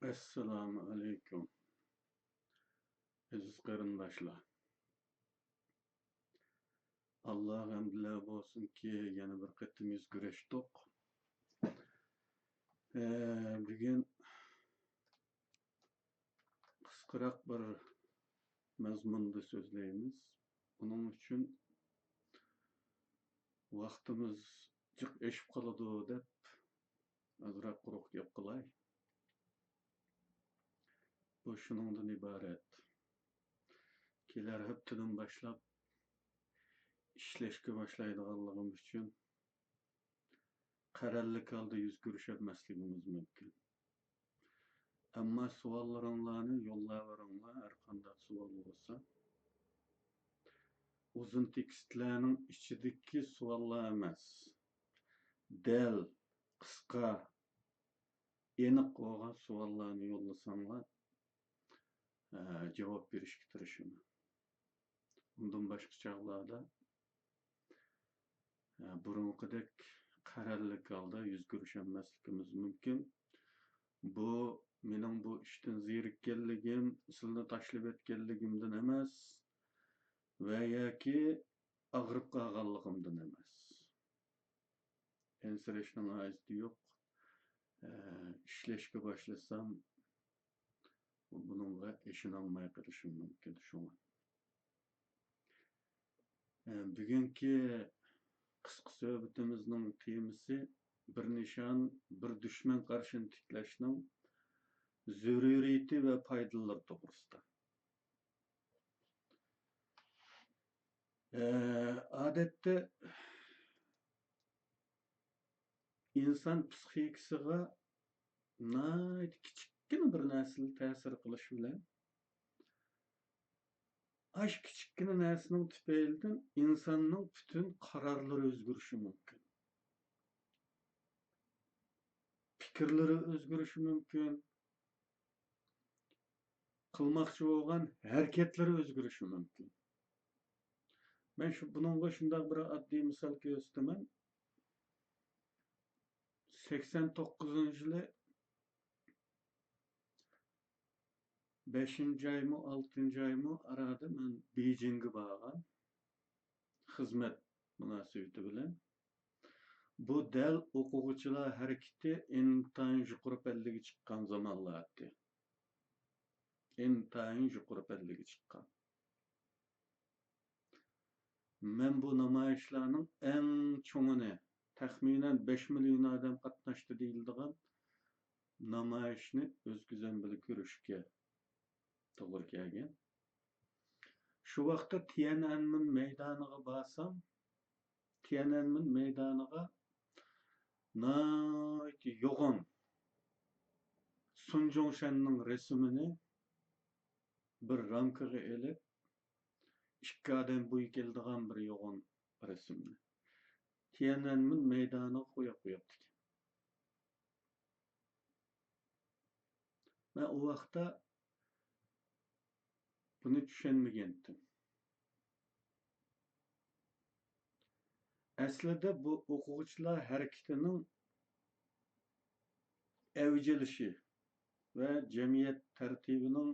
Assalomu alaykum aziz qarindoshlar. Alloh hamdlar bo'lsinki, yana bir qatim yuz ko'rishdik. Bugun qisqaroq bir mazmunda so'zlaymiz. Buning uchun vaqtimiz jiq eshib qoladi deb azroq quruq gap qilay. Bu shuningdan iborat. Kelar haftadan boshlab ishlashga boshlaydiganligim uchun qarorlik holda yuz ko'risholmasligimiz mumkin. Ammo savollaringlarni yo'llaveringlar, har qanday savol bo'lsa. Uzun tekstlarning ichidagi savollar emas. Dal, qisqa, aniq bo'lgan savollarni yo'llasanglar, javob berishga tirishaman. Undan boshqa chog'larda burunqidek qarorlik holda yuz ko'risholmasligimiz mumkin. Bu mening bu ishdan zerikkanligim, sizni tashlab o'tganligimdan emas va yoki og'rib qolganligimdan emas. Ensirashning hojati yo'q. Ishlashga boshlasam buningga ishonolmay qolishim mumkin shunga. Bugungi qisqa suhbatimizning temasi bir nishon, bir dushman qarshini tiklashning zaruriyati va foydalari to'g'risida. Odatda inson psixikasiga kichikgina bir narsa ta'sir qilishi bilan ash kichikgina narsaning tufaylidan insonning butun qarorlari o'zgarishi mumkin. Fikrlari o'zgarishi mumkin. Qilmoqchi bo'lgan harakatlari o'zgarishi mumkin. Men buningga shunday bir oddiy misol ko'rsataman. 89-yili 5-oymi, 6-oymi arada men Beijingga borgan xizmat munosabati bilan. Bu dal o'quvchilar harakati intayin yuqori pallaga chiqqan zamonlardi. Intayin yuqori pallaga chiqqan. Men bu namoyishlarning eng cho'ngini, taxminan 5 million odam qatnashdi deyiladigan namoyishni o'z ko'zim bilan ko'rishga to'g'ri kelgan. Shu vaqtda Tiananmen maydoniga borsam, Tiananmen maydoniga yo'g'on Sun Zhongshanning rasmini bir ramkaga elib, ikki odam bo'yi keladigan bir yo'g'on rasmni Tiananmen maydoniga qo'yib qo'yibdi. Men o vaqtda buni tushunmagandim. Aslida bu o'quvchilar harakatining avjilishi va jamiyat tartibining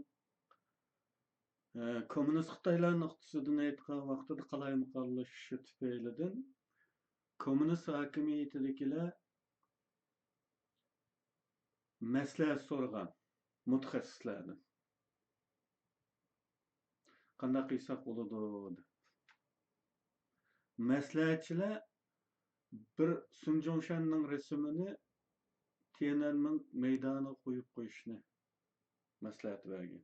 kommunist Xitoylar nuqtasidan aytgan vaqtida qalaymiqonlashishi tufaylidan kommunist hokimiyatidagilar maslahat so'ragan mutaxassislardan. Qanday qilsak bo'ladi deb. Maslahatchilar bir Sun Zhongshanning rasmini Tiananmen maydoniga qo'yib qo'yishni maslahat bergan.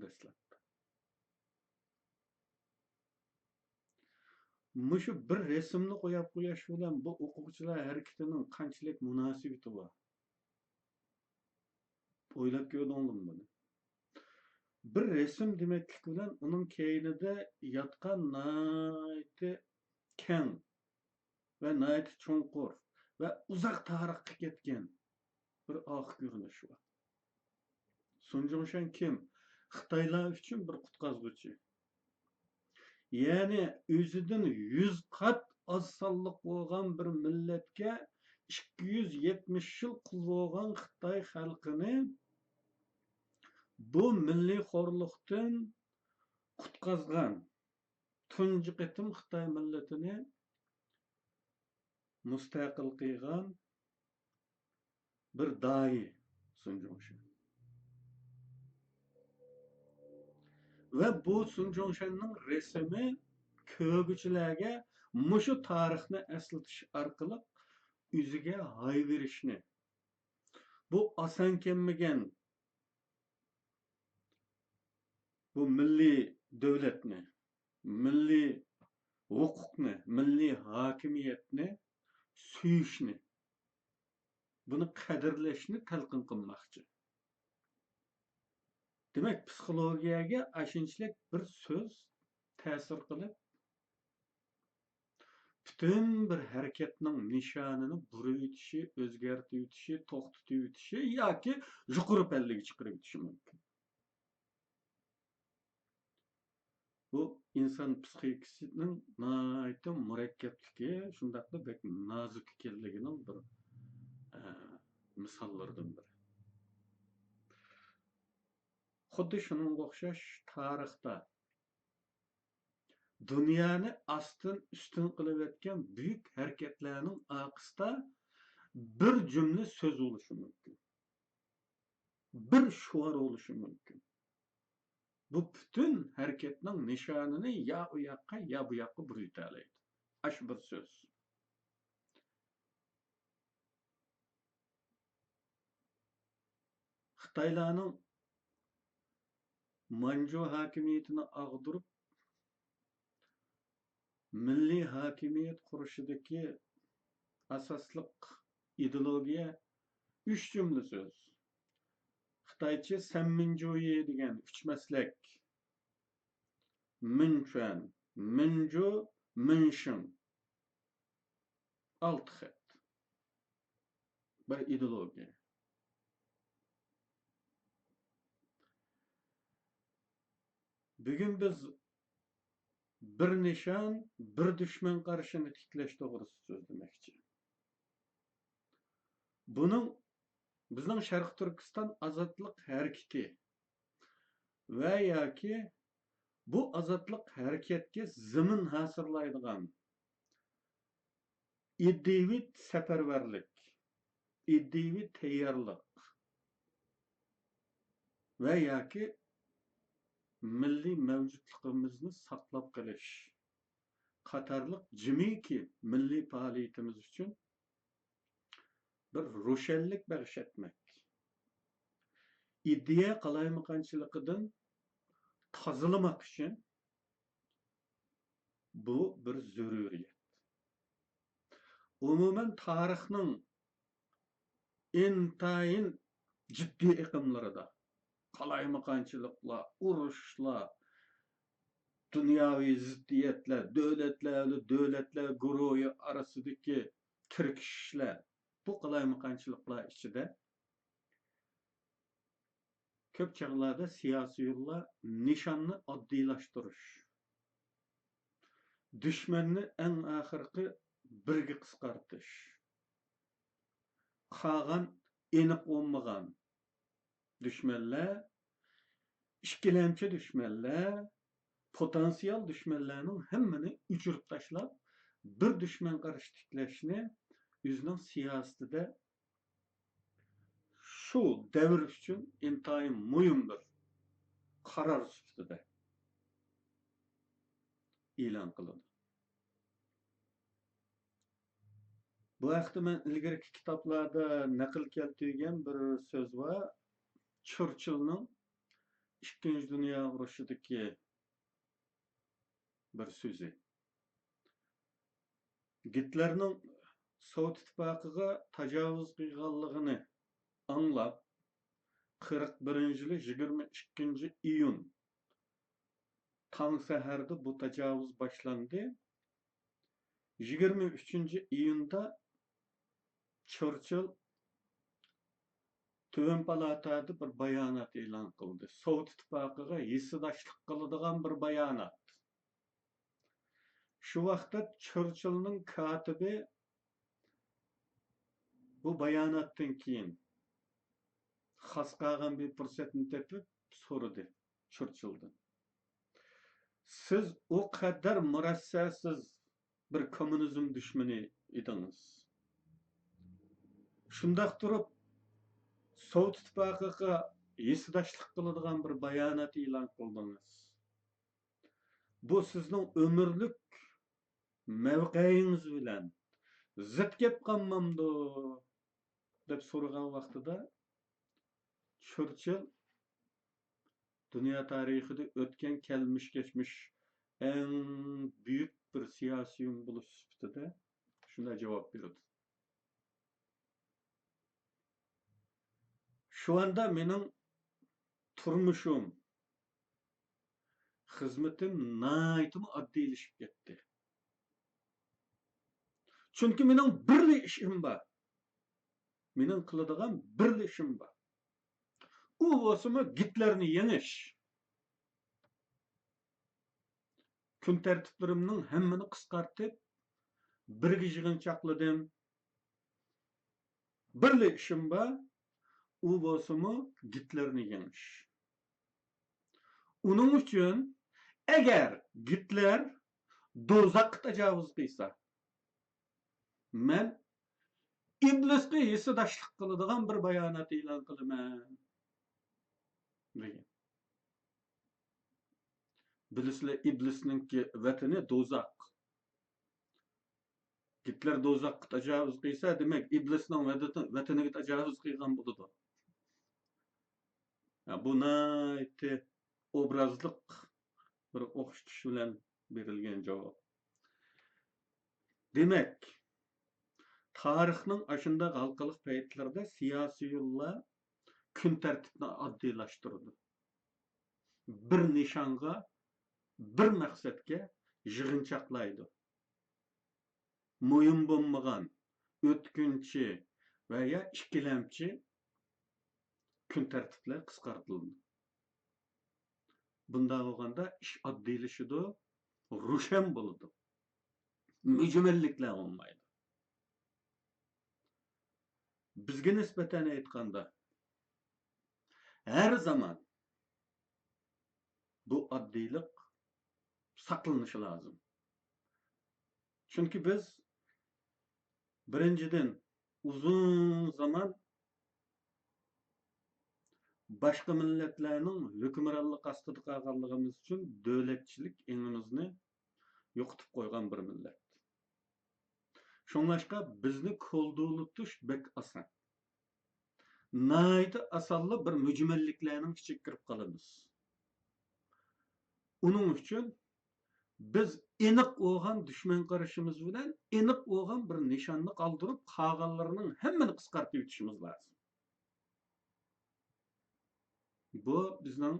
Dastlab. Mushu bir rasmni qo'yib qo'yish bilan bu o'quvchilar harakatining qanchalik munosabati bor? O'ylab ko'rdingmi buni? Bir rasm demaklik bilan uning keynida yotgan nayti keng va nayti cho'nqur va uzoq tarixga ketgan bir oq ko'rinish bor. Sun Zhongshan kim? Xitoylar uchun bir qutqazuvchi. Ya'ni o'zidan 100 qat oz sonliq bo'lgan bir millatga 270 yıl qulluq bo'lgan Xitoy xalqini bu milliy xo'rliqdan qutqazgan, tunji qitim Xitoy millatini mustaqil qilgan bir dai Sun Yat-sen. Ve bu Sun Yat-senning resmi ko'güchilarga mushu tarixni eslatish orqali o'ziga hay berishni, bu oson kelmagan bu milliy davlatni, milliy huquqni, milliy hokimiyatni suyishni, buni qadrlashni talqin qilmoqchi. Demek psixologiyaga ashunchalik bir so'z ta'sir qilib, bütün bir hareketning nishonini burib o'tishi, o'zgartib o'tishi, to'xtatib o'tishi yoki yuqori pallaga chiqarib o'tishi mumkin. Bu inson psixikasining nihoyatda murakkabligi, shundaqla bek nozik ekanligining bir misollaridan biri. Xuddi shunga o'xshash tarixda dünyani astın üstün qilib o'tgan büyük hareketlerinin aqısida bir cümle söz oluşu mümkün. Bir şuar oluşu mümkün. Bu bütün hareketinin nişanını ya u yoqqa ya bu yoqqa buritalaydi. Aş bir söz. Xitoylarning Manju hakimiyetini ag'dirib, milliy hakimiyet qurishidagi asosliq ideologiya 3 cümle söz. Xitoycha Senminjuyi degan 3 maslak. Minchuan, Minju, Minshin. 6 xat. Bir ideologiya. Bugün biz bir nishon, bir dushman qarshini tiklash to'g'risida so'zlamoqchi. Buning bizning Sharq Turkiston ozodlik harakati va yoki bu ozodlik harakatga zamin hozirlaydigan iddiviy safarbarlik, iddiviy tayyorlik va yoki milliy mavjudligimizni saqlab qolish qatorliq jimiki milliy faoliyatimiz uchun bir ro'shanlik bag'ish etmek. İddia qalaymaqonchiligidan tozalamak için bu bir zaruriyat. Umuman tarixning intayin ciddi iqimlarida qalaymaqonchiliklar, urushlar, dunyoviy ziddiyatlar, davlatlar guruhi arasidagi tirkishishlar, bu qalaymaqonchiliklar ichida ko'p chog'larda siyosiy yo'llar nishonni oddiylashtirish, dushmanni eng oxirgi birga qisqartish, qolgan aniq bo'lmagan düşmanlar, ikkilamchi düşmanlar, potansiyel düşmanlarning hammani uchirib tashlab, bir dushman qarshi tiklashni o'zining siyosatida şu devir üçün intayin muhim bir karar sifatida e'lon qilindi. Bu haqda men ilgariki kitoblarda naql keltirgan bir so'z var. Churchillning Ikkinchi dunyo urushidagi bir so'zi. Gitlerning Sovet ittifoqiga tajovuz qilganligini anlab 41-yili 22-iyun tong saharda bu tajovuz boshlandi. 23-iyunda Churchill Tövön palatada bir bayonot e'lon qildi. Sovet ittifoqiga hissdoshlik qiladigan bir bayonot. Shu vaqtda Churchillning katibi bu bayonotdan keyin xas qolgan bir fursatni tepib so'radi Churchilldan. Siz o qadar murassasiz bir kommunizm dushmani edingiz. Shundaq turib Sovet ittifoqiga hesdoshlik qiladigan bir bayonot e'lon qildingiz. Bu sizning ömürlük mavqeingiz bilan zid kep qolmamdi deb so'ragan vaqtida Churchill dünya tarixida o'tgan kelmiş geçmiş en büyük bir siyasi buluş sifatida shunday javob berdi. Şu anda mening turmushim, xizmatim naytım oddiylashib ketdi. Chunki mening birli ishim bor. Mening qiladigan birli ishim bor. U bo'lsa Gitlerni yengish. Kun tartiblarimning hammani qisqartib, birga yig'inchoqladim. Birli ishim bor. U bo'lsa Gitlerni yengish. Uning uchun agar Gitler do'zaxga tajovuz qilsa, men iblisga hesdoshlik qiladigan bir bayonot e'lon qilaman degan. Bilisizlar, iblisninki vatani do'zax. Gitler do'zaxga tajovuz qilsa, demak iblisning vataniga tajovuz qilgan bo'ladi. Bu nayte obrazliq bir o'xshatish bilan berilgan javob. Demak, tarixning ashunda halqaliq paytlarida siyosiy yo'llar kun tartibini oddiylashtirdi. Bir nishonga, bir maqsadga yig'inchoqlaydi. Mo'yin bo'lmagan, o'tkinchi va ya ikkilamchi kun tartiblar qisqartirildi. Bunday bo'lganda ish oddiylashadi, ro'shan bo'ladi. Mujmalliklar olmaydi. Bizga nisbatan aytganda her zaman bu oddiylik saqlanishi lozim. Chunki biz birinchidan uzun zaman başka milletlerinin hükümranlık astida qolganligimiz uchun davlatchilik engimizni yo'qotib qo'ygan bir millet. Şunlaşqa bizni ko'ldulutish bek oson. Nayta asonli bir mujmalliklarning ichiga kirib qolamiz. Uning uchun biz aniq bo'lgan dushman qarashimiz bilan aniq bo'lgan bir nishonni qoldirib, qolganlarning hammani qisqartib o'tishimiz lozim. Bu bizning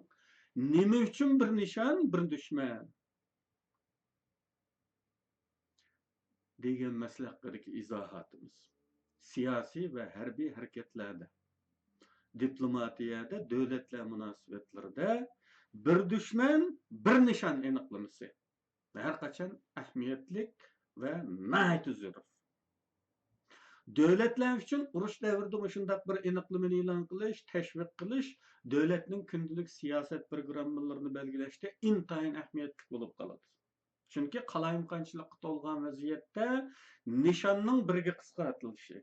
nima uchun bir nishon, bir dushman degan masala haqidagi izohatimiz. Siyosiy va harbiy harakatlarda, diplomatiyada, davlatlar munosabatlarida bir dushman, bir nishon aniqlamasi har qachon ahamiyatli va nihoyat zarur. Davlatlar uchun urush davrida shunday bir aniqlamani e'lon qilish, tashviq qilish davlatning kundalik siyosat programmalarini belgilashda intayin ahamiyatli bo'lib qoladi. Chunki qalayimqanchilikqa to'lgan vaziyatda nishonning birga qisqartilishi,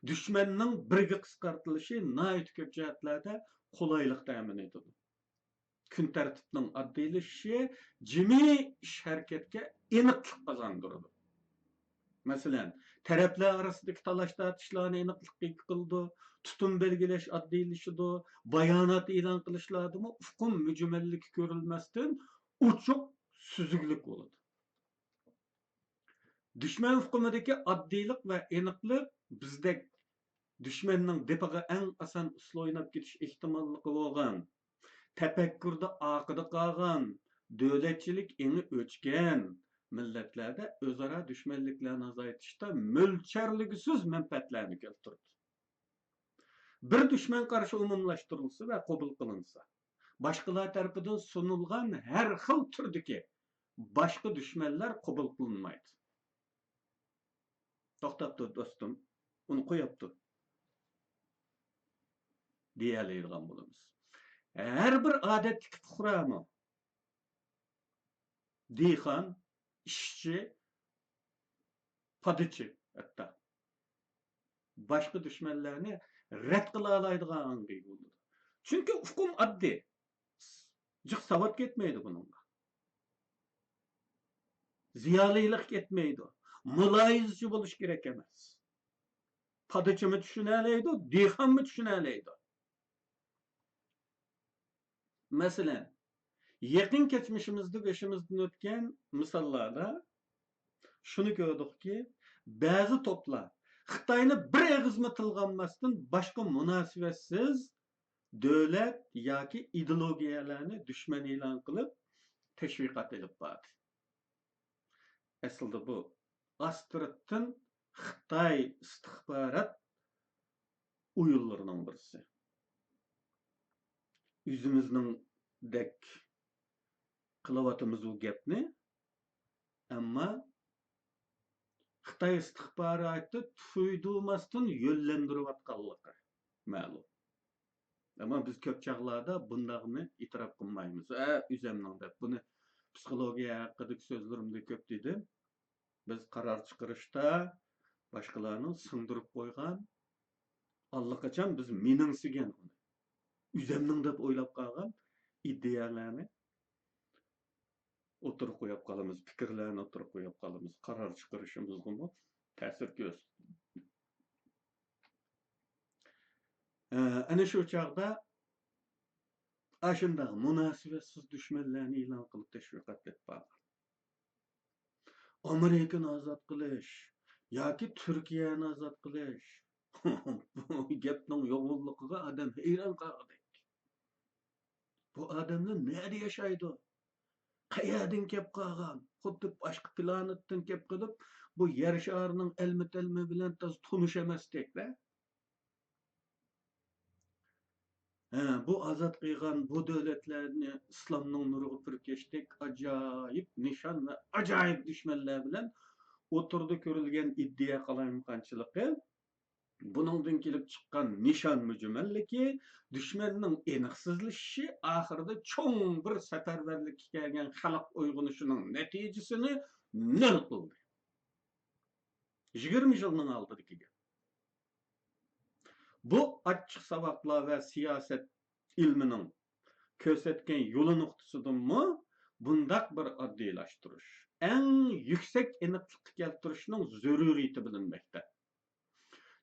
dushmanning birga qisqartilishi nihoyat ko'p jihatlarda qulaylik ta'min etadi. Kun tartibining oddiylashishi jimiy ish harakatga aniqlik qozondiradi. Masalan, taraflar orasidagi talash tortishlarni aniqlik qildi, tutum belgilash oddiylashadi, bayonot e'lon qilishlardimi hukm mujmallik ko'rilmasdan uchuq süzüklük bo'ladi. Düşman hukmidagi oddiylik va aniqlik bizda düşmanning depaga eng oson usul o'ynab ketish ehtimolligi bo'lgan, tafakkurda oqida qolgan, davlatchilik eni o'chgan millatlarda o'zaro dushmanliklarni azaytishda mo'lcharligisiz manfaatlarni keltirdi. Bir dushman qarshi umumlashtirilsa va qabul qilinsa, boshqalar tarafidan sunilgan har xil turdagi başka düşmanlar qabul qilinmaydi. To'xtabdi do'stim, uni qo'yapti. deyaleydigan bolamiz. Her bir adetlik fuqaramy, dihan, işçi, padyçy hatta başka düşmanlarını ret kıla alaydigan boldy. Çünkü hukum addi. Jık savat ketmeydi bununla. Ziyalıylık etmeydi. Mulayizci buluş gerek emez. Padıcı mı düşüneleydi, dihan mı düşüneleydi? Mesela, yakın geçmişimizde başımızdan ötken misallarda şunu gördük ki, bazı toplar Xitayni bir egizme tılganmasdan başka münasibetsiz devlet yoki ideologiyalarni düşman e'lon qilib teşviqat edip bardi. Aslında bu Astrot'tan Xitay istihbarat uyullarının birisi. Yüzümüzün dek kılavatımız o gepni, ama Xitay istihbaratı tuydurmasdan yönlendirip atqanlıqı ma'lum. Ama biz köp çağlarda bundağını itiraf qılmaymiz. Üzemden dep bunu psixologiya haqidagi sözlerimde köp dedim. Biz karar çıkarışta başkalarını sındırıp koygan, allaqachon biz meningsigan uni. Üzemden dep oylap qalgan ideyalarni oturup koyup qalamiz, fikirlerini oturup koyup qalamiz. Karar çıkarışımızga mı ta'sir göz. Ana şu çağda aşındağı münasibetsiz düşmanlarını ilan qılıp teşviqat etip bargan. Amerikani azat qilish yoki Türkiyani azat qilish. Bu gapning yo'g'onligiga adam hayron qoladi. Bu adamlar nerede yaşaydı? Qayerdan kep qalgan? Xuddi boshqa planetdan kep qilib, bu yer sharining ilmi bilan tanish emasdek-da. Bu azat qilgan bu davlatlarni islomning nuriga purkashdik ajoyib nishon va ajoyib dushmanlar bilan o'tirdi ko'rilgan iddia qalamqanchiligi. Buningdan kelib chiqqan nishon mujmalligi dushmanning aniqsizlashishi oxirida cho'ng bir safarbarlikka kelgan xalq uyg'onishining natijasini nol qildi. 20 yilning oldidagi gap. Bu açık savaqlar ve siyaset ilminin kösetken yolu noktasıdır mı? Bundaq bir addiylaştırış. En yüksek aniqlik keltirishning zaruriyati bilinmekte.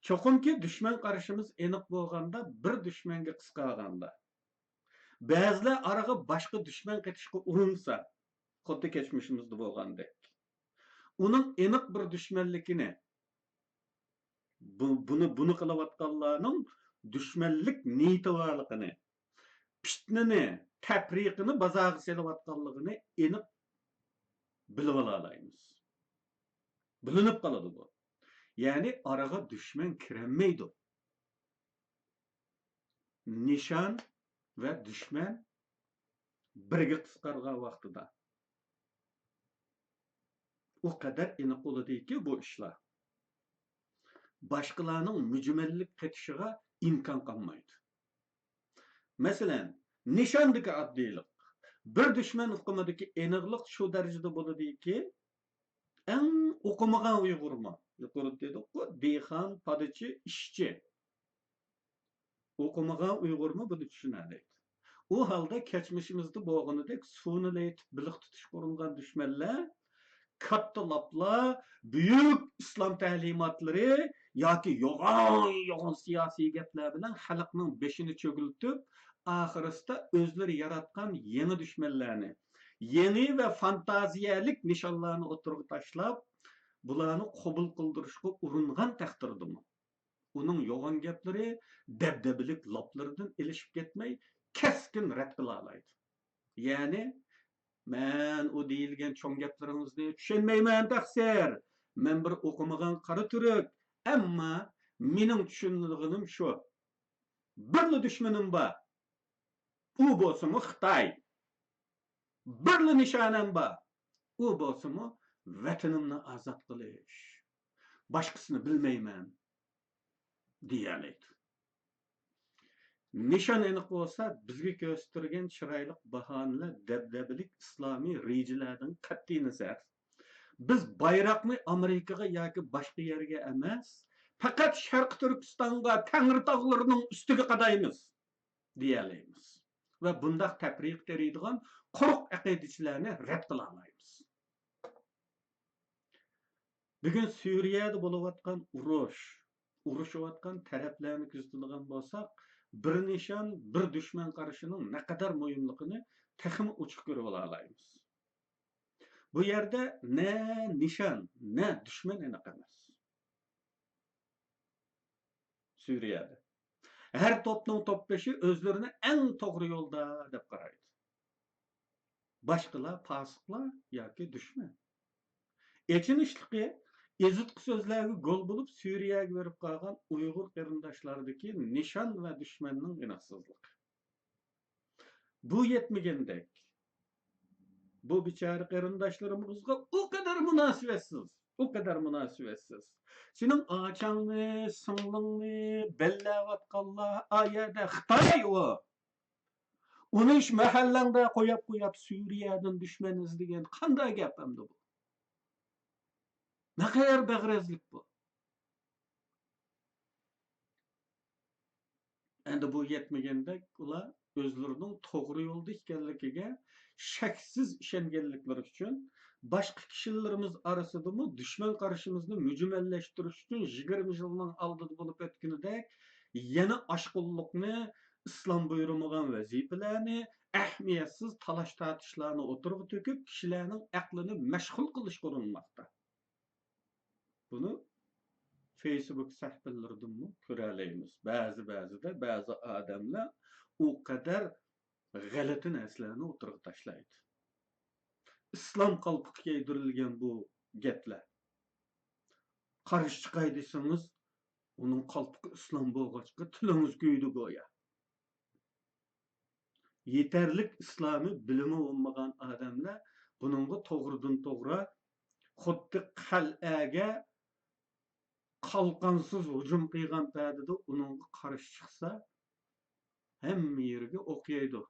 Çoxumki düşman qarashimiz aniq bo'lganda, bir düşmanga qisqarganda, ba'zilar araga boshqa düşman qetishga urinsa, xuddi kechmishimizda bo'lgandek, uning aniq bir düşmanligini bunu qilayotganlarning düşmanlik niyati borligini, fitnani, tapriqini bozorga selayotganligini aniq bilib olaymiz. Bilinib qoladi bu. Yani araga düşman kiremeydi. Nişan ve düşman birga qisqargan vaqtida. O kadar aniq bo'ladiki bu ishlar. Başkalarının mücmellik qetishiga imkon qolmaydi. Masalan, nishondagi oddiylik, bir düşman hukumadagi aniqlik shu darajada bo'ladiki, eng o'qimagan uyg'urman, yuqori dedik-ku, dehqon, podachi, ishchi. O'qimagan uyg'urmi buni tushunadi. O halda keçmişimizde bo'lganidek suvni etib biliq tutishga uringan dushmanlar katta laplar, büyük İslam ta'limotlari yoki yo'g'on siyosiy gaplar bilan xalqning beshini cho'giltib, oxirisida o'zlari yaratgan yangi dushmanlarni, yangi va fantaziyalik nishonlarni o'tirg'i tashlab, bularni qabul qildirishga uringan taqdirdimi? Uning yo'g'on gaplari dabdabilik laplaridan ilishib ketmay, keskin rad qila oladi. Ya'ni men o deyilgan cho'ng gaplaringizni tushunmayman taqsir. Men bir o'qimagan qora turk, ammo mening tushunganim shu. Birli dushmanim bor. U bo'lsa-mu Xitoy. Birli nishonim bor. U bo'lsa-mu vatanimni ozod qilish. Boshqasini bilmayman deyaladi. Nishon aniq bo'lsa, bizga ko'rsatilgan chiroyli bahonalar dabdabalik islomiy rejalardan qat'iy nazar biz bayroqni Amerikaga yoki boshqa yerga emas, faqat Sharq Turkistonga, Tangri tog'larining ustiga qadaymiz deyalaymiz. Va bundaq tafriq teriydigan quruq aqidachilarni rad qila olmaymiz. Bugun Suriyada bo'layotgan urushayotgan taraflarni kuzatadigan bo'lsak, bir nishon, bir dushman qarashining naqadar muhimligini texmi ochiq ko'rib olaymiz. Bu yerda ne nishon, ne dushman aniq emas. Suriyada. Her toplum topbaşı özlerini en doğru yolda deb qaraydi. Başqalar fasıqlar yoki dushman. Echinishliqi ezitqi so'zlarga gol bo'lib Suriyaga berib qolgan Uyg'ur qarindoshlardagi nishon va dushmanning inoqsizligi. Bu yetmagandek bu bechora qarindoshlarimizga o kadar münasibetsiz. Senin ağaçanlı, sınlınlı, bellevatkallah, ayada Xitay o. Onu iş mahallanda koyap Suriye'den düşman izleyen kanday gap hamdı bu. Ne kadar bağrezlik bu. Endi bu yetmegende ular özlerinin doğru yolda ekanligiga shaksiz ishonganliklari uchun boshqa kishilarimiz orasidami dushman qarashimizni mujmallashtirish uchun 20 yilning oldida bo'lib o'tganidek yana oshqulliqni islom buyurmagan vazifalarni ahamiyatsiz talash tortishlarni o'tirg'i to'kib kishilarning aqlini mashg'ul qilish urinmoqda. Buni Facebook sahifalaridan ko'ralaymiz. Ba'zida ba'zi odamlar u qadar g'alati narsalarni o'tirg'i tashlaydi. Islom qalpoqi kiydirilgan bu gaplar. Qarshi chiqay desangiz, uning qalpoqi islom bo'lg'achqa tilingiz kuydi go'ya. Yetarlik islomiy bilimi bo'lmagan odamlar buningga to'g'ridan to'g'ri xuddi qal'aga qalqansız hücum qilgan paytida uningga qarshi chiqsa hamma yerga o'qiydi.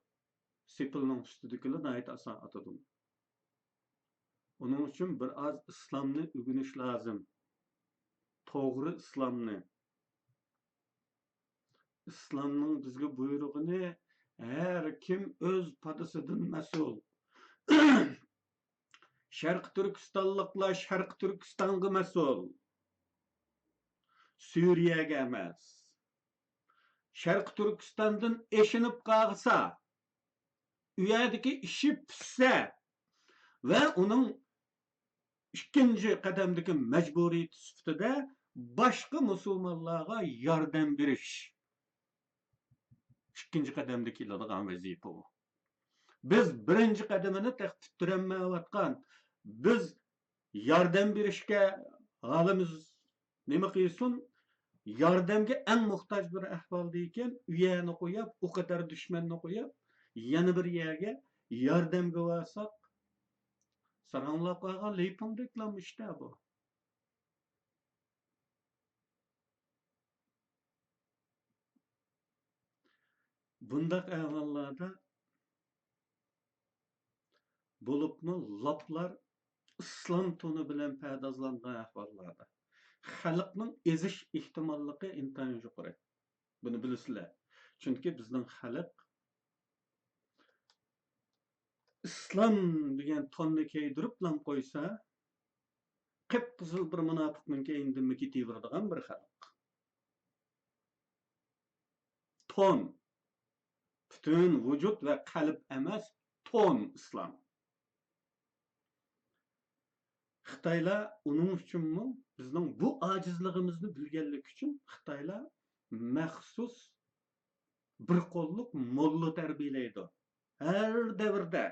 Sepilning ustidagilar nayt asan atadi. Onun uchun bir az islomni o'rganish lozim. To'g'ri islomni. Islomning bizga buyrug'ini har kim o'z podasidan mas'ul. Sharq Turkistonliklar Sharq Turkistonga mas'ul. Suriyaga emas. Sharq Turkistondan eshinib qolsa, u yerdagi ishi pissa va uning ikkinchi qadamdagi majburiyat sifatida boshqa musulmonlarga yordam berish. Ikkinchi qadamda keladigan vazifa bu. Biz birinchi qadamini taqdirlamayotgan, biz yordam berishga halimiz nima qilsin? Yordamga eng muhtoj bir ahvolda ekan, uyani qo'yib, o qadar dushmanni qo'yib, yana bir yerga yordamga borsak, saranlab qolgan leyping reklam ishda bu. Bundaq ahvollarda bo'libmi loplar islom toni bilan pardozlangan ahvollarda xalqning ezish ehtimolligi intayin yuqori. Buni bilasizlar. Chunki bizning xalq islom degan tonni kiydirib bilan qo'ysa, qip-qizil bir munofiqning keyindan ketaveradigan bir xalq. Ton. Butun vujud va qalb emas, ton islom. Xitoylar uning uchunmi bizning bu ojizligimizni bilganlik uchun Xitoylar maxsus bir qo'lliq molla tarbiyalaydi. Har davrda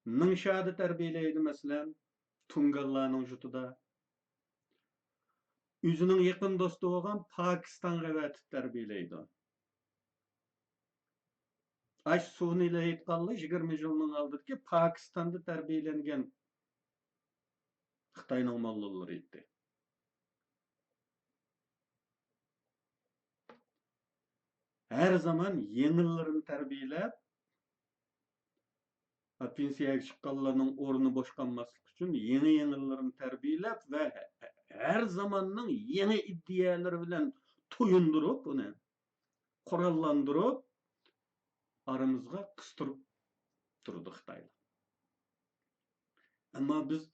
Ningshada tarbiyalaydi masalan, Tungallarning jutida. O'zining yaqin do'sti bo'lgan Pokistonga vatib tarbiyalaydi. Ash suniylar aytganlar 20 yilning oldidagi Pokistonda tarbiyalangan Xitoyning mollalari edi. her zaman yenilerini terbiyelep, pensiyaga chiqqanlarning o'rni bo'sh qolmaslik uchun yenilerini terbiyelep ve her zamanning yeni iddiaları bilen toyundurib, uni qurollandirib, aramızga kıstırıp durdu Xitaylar. Ama biz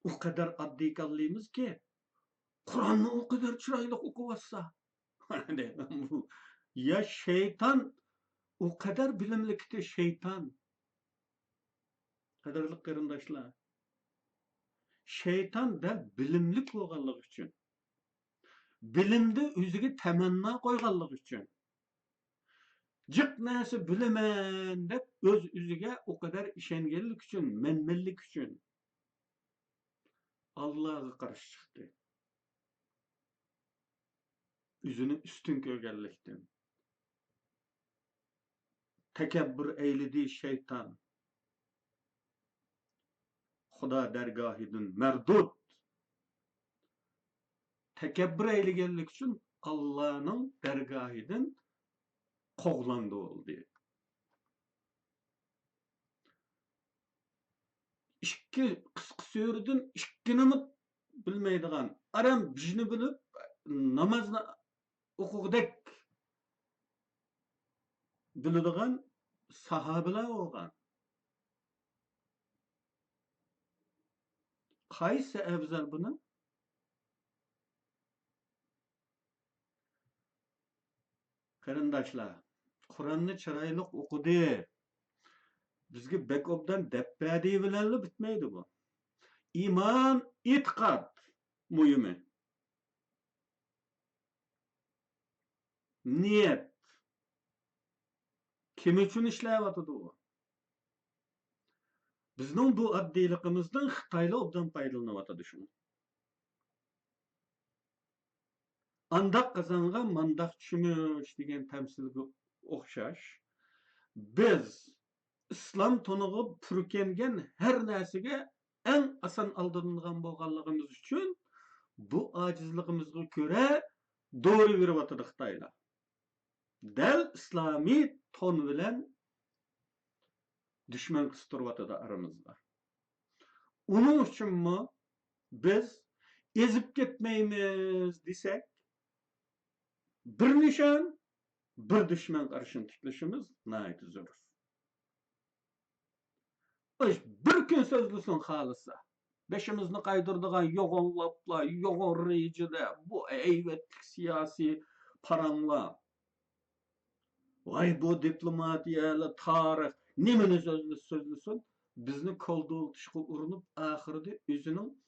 o kadar addi kallıyız ki, Kur'an'ı o kadar çıraylık okuvassa, ya şeytan o kadar bilimlikti şeytan. Kadarlık karındaşlar. Şeytan da bilimlik bolganlyk üçün. Bilimde üzüge temenna koyganlyk üçün. Jık näse bilemen dep öz üzüge o kadar işengenlik üçün, menmenlik üçün. Allah'a karşı çıktı. Üzünü üstün görgenlikten. Tekebbür eyledi şeytan. Xuda dergahidin merdud. Tekebbür eylegenlik üçün Allah'ın dergahidin qoglandı oldu. İşki kısqı söýürdün işkinimi bilmeydigan, aram bijini bilip namazını okugdek bildigan sahabeler olgan. Qaysi afzal bunu? Qarindaşlar, Kur'an'ı çıraylık okudu. Bizge bekobdan deppadi bilenli bitmeydi bu. İman, itiqad mühimi. Niyet. Kim üçün işleyip bu? Bizning bu addilikimizden Xitaylar obdan faydalanıp düşünün. Andak kazangan mandak çümüş degan temsilge okşaş. Biz İslam tonuğu pürkengen her näsege en asan aldırılgan bolganlygymyz üçün bu acizligimizge köre doğru berip atdy Xitaylar. Del İslami ton bilen düşman kıstırıp atdy aramızda. Onun üçün mi biz ezip ketmeymiz desek, bir nişan, bir düşman karşın tiklişimiz nayet zor. Bir gün sözlüsün halısa, beşimizni kaydırdıgan yoğunlapla, yoğun rejide, bu eyvetlik siyasi paranla, vay bu diplomatiyalı tarih, nemeni sözlüsün, bizni kolduğu tışkı urunup, ahirde özünün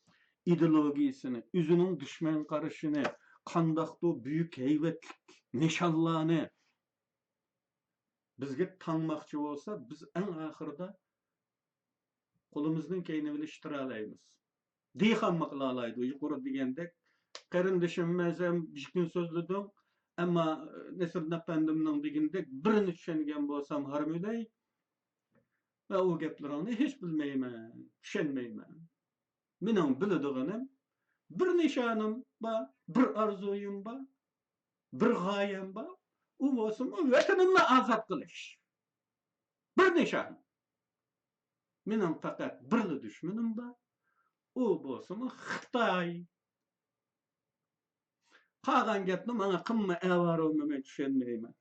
ideologiyasını, özünün düşman karışını, kandakta büyük heyvetlik nişanlarını bizge tanmakçı olsa, biz en ahirde kolumuzdan keyni biliştire alaymiz. Diyhanmakla alaydı, yukarı degende, karındaşım mezem bir gün sözlüdüm, ama Nesrin Efendim'nin deginde birini düşengen bolsam harmöydey, ve o geplerini hiç bilmeymen, düşenmeymen. Menin bildiğinim, bir nişanım ba, bir arzuyum ba, bir gayem ba, o bolsun o vatanımla azat kılış. Bir nişan. Menin fakat birli düşmenim ba, o bolsun Xitay. Qagan gepni mana qimma äwar olmama düşenmeymen.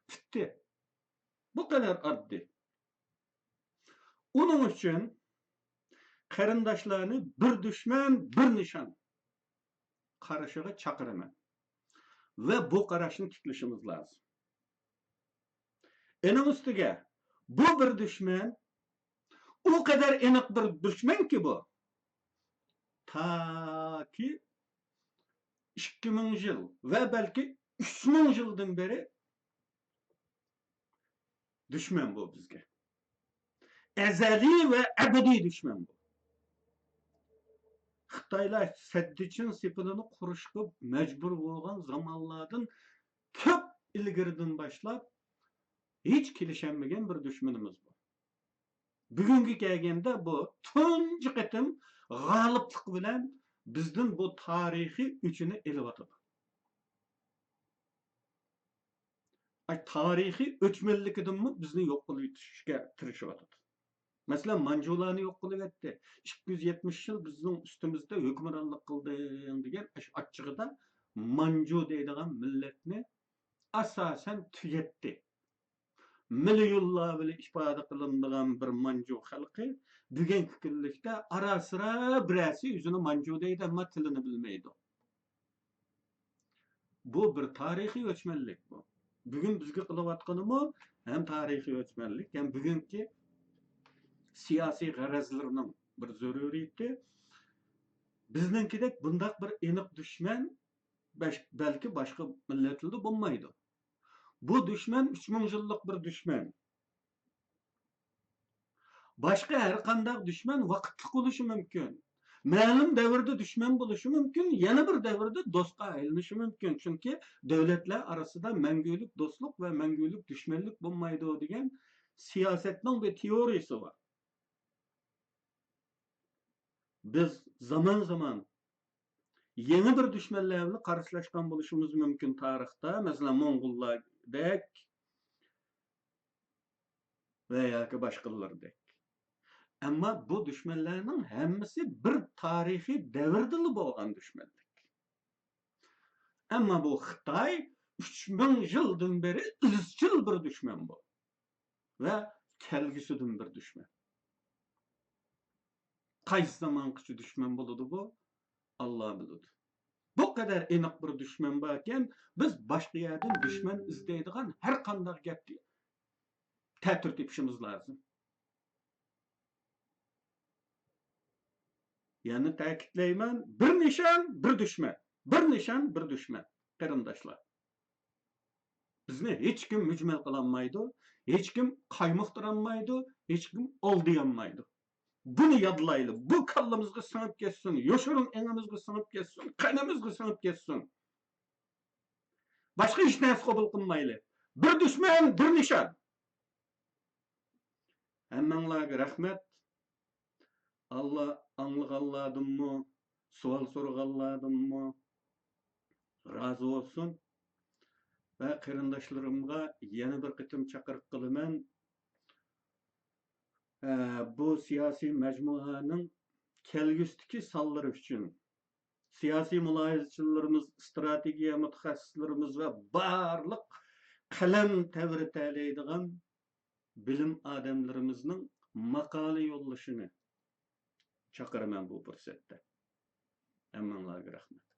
Bitti. Bu kadar addi. Onun üçün qarindaşlarını bir düşman, bir nişan qarashyga çakyraman. Ve bu qaraşni tiklişimiz lazım. Enin üstüge bu bir düşman o kadar enik bir düşman ki bu. Ta ki 2000 yıl ve belki 3000 yıldan beri düşman bu bizge. Ezeli ve ebedi düşman bu. Xitaylar Seddiçin sipilini kuruşup mecbur bolgan zamanlardan köp ilgirden başlap hiç kilişenmegen bir düşmanımız bu. Bugünkü kelgende bu tunji qetim galyplyk bilen bizden bu tarihi üçünü elip atyp. tarixiy o'chmanlikidimi bizni yo'q qilishga tirishayotdi. Masalan, Manjularni yo'q qilib etdi. 270 yil bizning ustimizda hukmronlik qildi degan achchig'ida Manju deydigan millatni asosan tugatdi. Milyonlar bilan ifoda qilinadigan bir Manju xalqi bugungi kunlikda ara-sira birasi o'zini Manju deydi, ammo tilini bilmaydi. Bu bir tarixiy o'chmanlik bu. Bugun bizga qilayotganimi ham tarixiy o'chmanlik, ham bugungi siyosiy g'arazlarning bir zaruriyati. Bizninkidek bundaq bir aniq dushman balki boshqa millatlarda bo'lmaydi. Bu dushman 3000 yillik bir dushman. Boshqa har qanday dushman vaqtli bo'lishi mumkin. Ma'lum davrda dushman bo'lishi mumkin, yana bir davrda do'stga aylanishi mumkin. Chunki davlatlar orasida mangulik do'stlik va mangulik dushmanlik bo'lmaydi degan siyosatning bir teoriyasi bor. Biz zaman yeni bir düşmanlarla qarşılaşgan bo'lishimiz mumkin tarixda, masalan Mo'ng'ullardek va yoki boshqalardek. Ammo bu düşmanlarning hammasi bir tarixiy davrda bo'lgan düşmanlik. Ammo bu Xitoy 3000 yildan beri izchil bir düşman bu va kelgusidan bir düşman. Qaysi zamongacha düşman bo'ladi bu? Alloh biladi. Bu kadar aniq bir düşman borken biz boshqa yerdan düşman izlaydigan har qanday gapni ta'tir tepishimiz lozim. Yani ta'kidlayman, bir nishon, bir düşman. Bir nishon, bir düşman. Qarindoshlar. Bizni hech kim mujmal qilolmaydi, hech kim qaymoqtiranmaydi, hech kim oldiyanmaydi. Bunu yadlaylı. Bu kallamızga sınıp geçsin. Yoşurun enimizga sınıp geçsin. Kanımızga sınıp geçsin. Başka iş nefs kabul kılmaylı. Bir düşman, bir nişan. Hemmenlarga rahmet. Allah anlıqalladım mı? Sual sorğalladım mı? Razı olsun. Ve qarindoshlarımga yana bir qitim chaqiriq qilaman. Bu siyosiy majmuaning kelgusdagi sonlari uchun siyosiy mulohazachilarimiz, strategiya mutaxassislarimiz va barliq qalam tavritlaydigan bilim odamlarimizning maqola yo'llashini chaqiraman bu fursatda. Hammalarga rahmat.